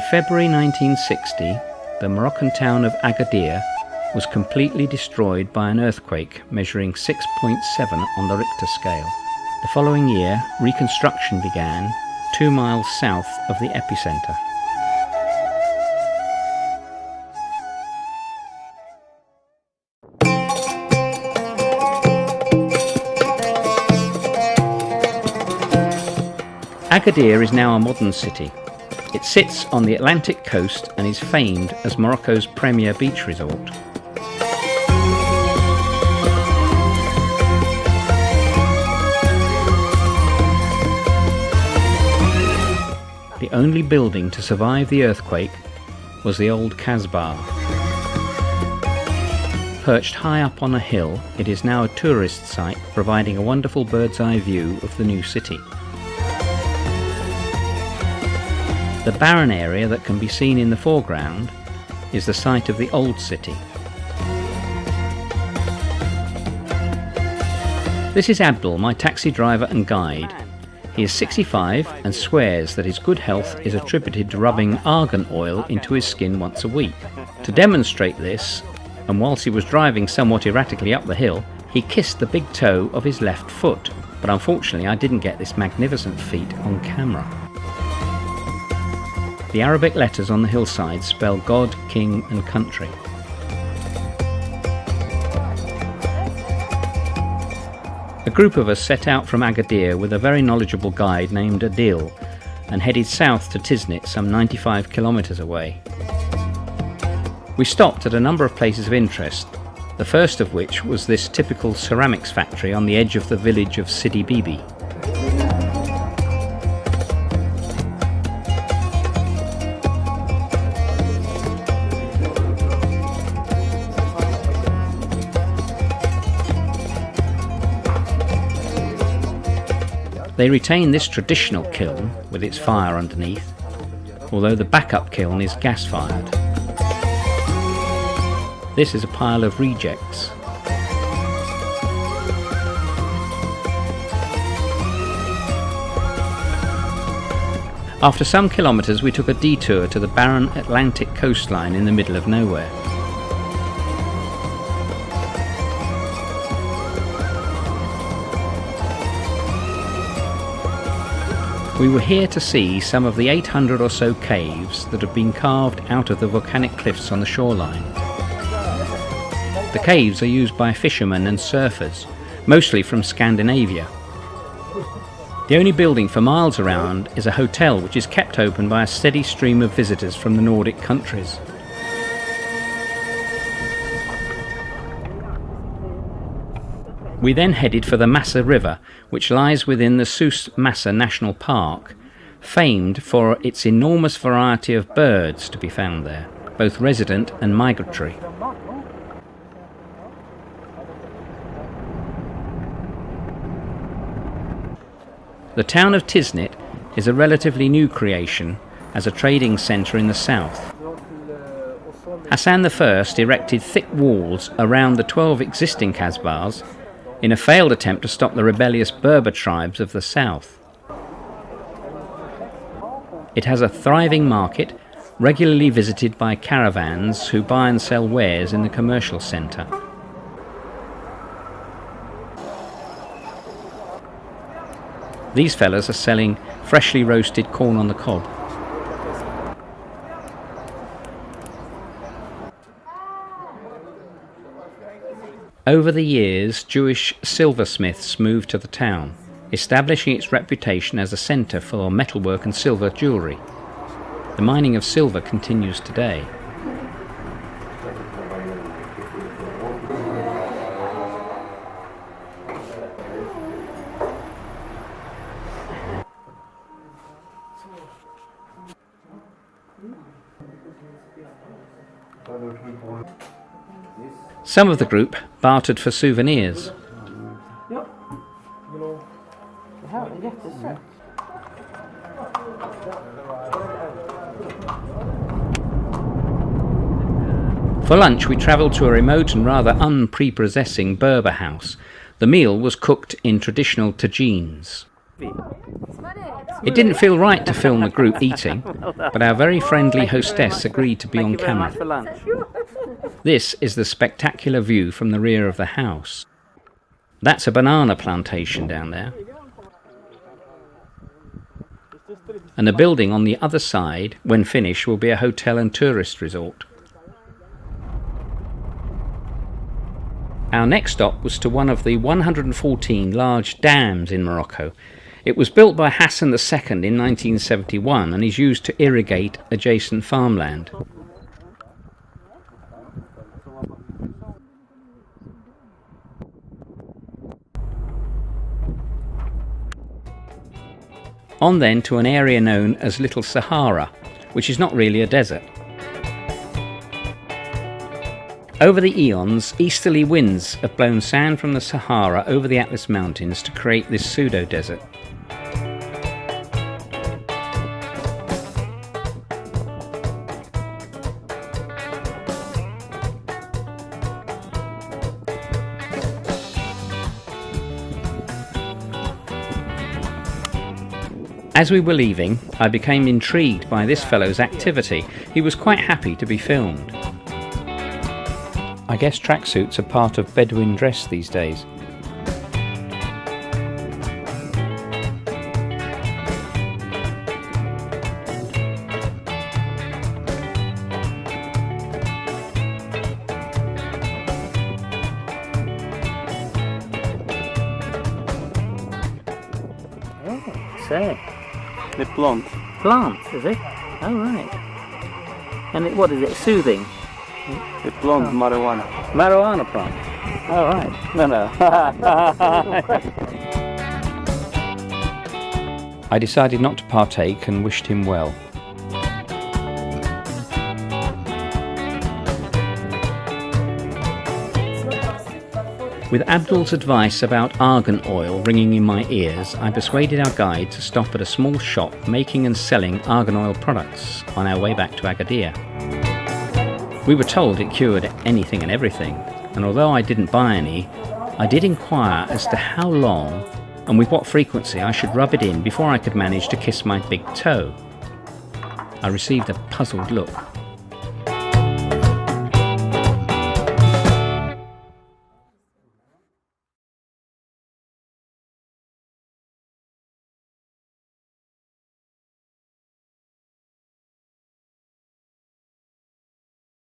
February 1960, the Moroccan town of Agadir was completely destroyed by an earthquake measuring 6.7 on the Richter scale. The following year, reconstruction began 2 miles south of the epicenter. Agadir is now a modern city. It sits on the Atlantic coast and is famed as Morocco's premier beach resort. The only building to survive the earthquake was the old Kasbah. Perched high up on a hill, it is now a tourist site, providing a wonderful bird's-eye view of the new city. The barren area that can be seen in the foreground is the site of the old city. This is Abdul, my taxi driver and guide. He is 65 and swears that his good health is attributed to rubbing argan oil into his skin once a week. To demonstrate this, and whilst he was driving somewhat erratically up the hill, he kissed the big toe of his left foot, but unfortunately I didn't get this magnificent feat on camera. The Arabic letters on the hillside spell God, King and Country. A group of us set out from Agadir with a very knowledgeable guide named Adil and headed south to Tiznit, some 95 kilometres away. We stopped at a number of places of interest, the first of which was this typical ceramics factory on the edge of the village of Sidi Bibi. They retain this traditional kiln with its fire underneath, although the backup kiln is gas-fired. This is a pile of rejects. After some kilometres we took a detour to the barren Atlantic coastline in the middle of nowhere. We were here to see some of the 800 or so caves that have been carved out of the volcanic cliffs on the shoreline. The caves are used by fishermen and surfers, mostly from Scandinavia. The only building for miles around is a hotel which is kept open by a steady stream of visitors from the Nordic countries. We then headed for the Massa River, which lies within the Souss Massa National Park, famed for its enormous variety of birds to be found there, both resident and migratory. The town of Tiznit is a relatively new creation as a trading centre in the south. Hassan I erected thick walls around the 12 existing Kasbahs in a failed attempt to stop the rebellious Berber tribes of the south. It has a thriving market, regularly visited by caravans who buy and sell wares in the commercial centre. These fellas are selling freshly roasted corn on the cob. Over the years, Jewish silversmiths moved to the town, establishing its reputation as a centre for metalwork and silver jewellery. The mining of silver continues today. Some of the group bartered for souvenirs. For lunch we travelled to a remote and rather unprepossessing Berber house. The meal was cooked in traditional tagines. It didn't feel right to film the group eating, but our very friendly hostess agreed to be on camera. This is the spectacular view from the rear of the house. That's a banana plantation down there. And the building on the other side, when finished, will be a hotel and tourist resort. Our next stop was to one of the 114 large dams in Morocco. It was built by Hassan II in 1971 and is used to irrigate adjacent farmland. On then to an area known as Little Sahara, which is not really a desert. Over the eons, easterly winds have blown sand from the Sahara over the Atlas Mountains to create this pseudo-desert. As we were leaving, I became intrigued by this fellow's activity. He was quite happy to be filmed. I guess tracksuits are part of Bedouin dress these days. Oh, so. The plant. Plant, is it? Oh, right. And what is it? Soothing? The plant, marijuana. Marijuana plant. Oh, right. No. I decided not to partake and wished him well. With Abdul's advice about argan oil ringing in my ears, I persuaded our guide to stop at a small shop making and selling argan oil products on our way back to Agadir. We were told it cured anything and everything, and although I didn't buy any, I did inquire as to how long and with what frequency I should rub it in before I could manage to kiss my big toe. I received a puzzled look.